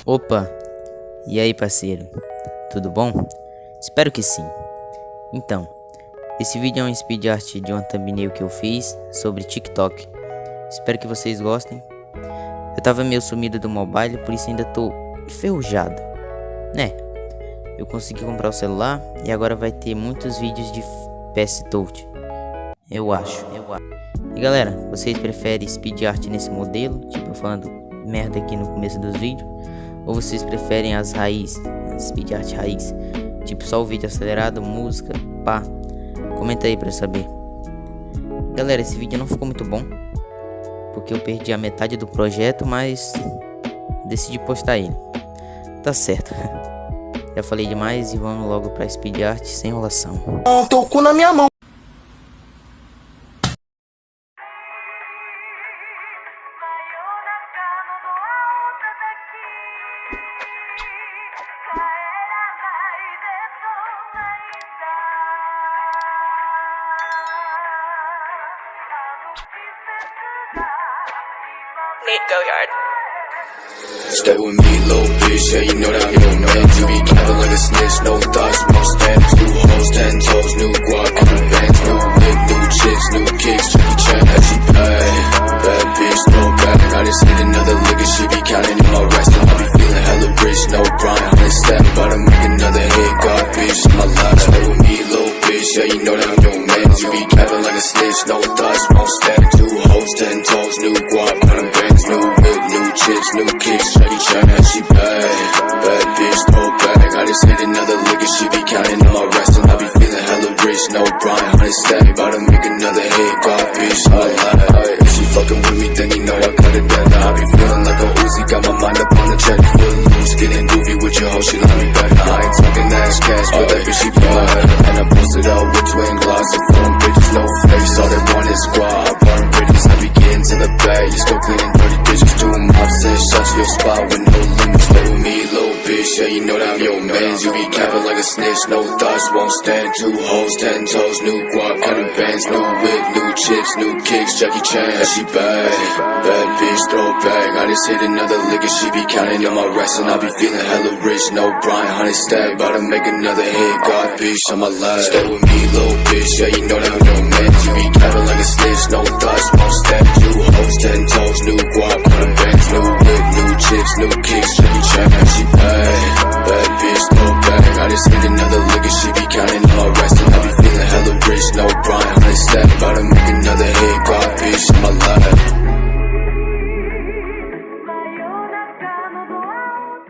Opa, e aí parceiro, tudo bom? Espero que sim. Então, esse vídeo é um speed art de uma thumbnail que eu fiz sobre TikTok. Espero que vocês gostem. Eu tava meio sumido do mobile, por isso ainda tô enferrujado, né? Eu consegui comprar o celular e agora vai ter muitos vídeos de PS Touch. Eu acho. E galera, vocês preferem speed art nesse modelo, tipo eu falando merda aqui no começo dos vídeos, ou vocês preferem as raízes, speed art raiz, tipo só o vídeo acelerado, música, pá? Comenta aí pra eu saber. Galera, esse vídeo não ficou muito bom, porque eu perdi a metade do projeto, mas decidi postar ele. Tá certo. Já falei demais e vamos logo pra speed art sem enrolação. Tô com na minha mão. Stay with me, little bitch, yeah, you know that I'm your man. You be capping like a snitch, no thoughts, no stand. 2 hoes, 10 toes, new guac on the bands. New whip, new chips, new kicks, Jackie Chan, how she pay. Bad bitch, no back, I just hit another lick and she be counting in my rest. I be feeling hella rich, no Brian, 100 step, about to make another hit. God, bitch, in my life. Stay with me, little bitch, yeah, you know that I'm your man. You be capping like a snitch, no thoughts, no stand. 2 hoes, 10 toes, new guac on the bands. New whip, new chips, new kicks, Jackie Chan, how she pay. Bad bitch, no bag, I just hit another lick and she be counting in my rest. And I be feeling hella rich, no Brian, 100 step, about to make another hit. God, bitch, in my life. If she fucking with me, then you know I cut it down. I be feeling like a Uzi, got my mind up on the check. Feel loose, getting goofy with your hoe, she love me back. I ain't talking ass cash, but that bitch she bad. And I posted out with twin glass and phone bitches, no face. All they want is squad, I burn bridges, I be getting to the bag. You still cleaning dirty dishes, doing mob says, shut your spot with no limits. Stay with me, little bitch, yeah, you know that I'm your man. You be capping like a snitch, no thoughts, won't stand. 2 hoes, 10 toes, new guac, cutting bands, new whip, new chips, new kicks, Jackie Chan, how she bad. Bad bitch, throw it back, I just hit another lick and she be counting on my rest. And I be feeling hella rich, no Brian, 100 step, about to make another hit. God, bitch, on my life. Stay with me, little bitch, yeah, you know that I'm your man. You be capping like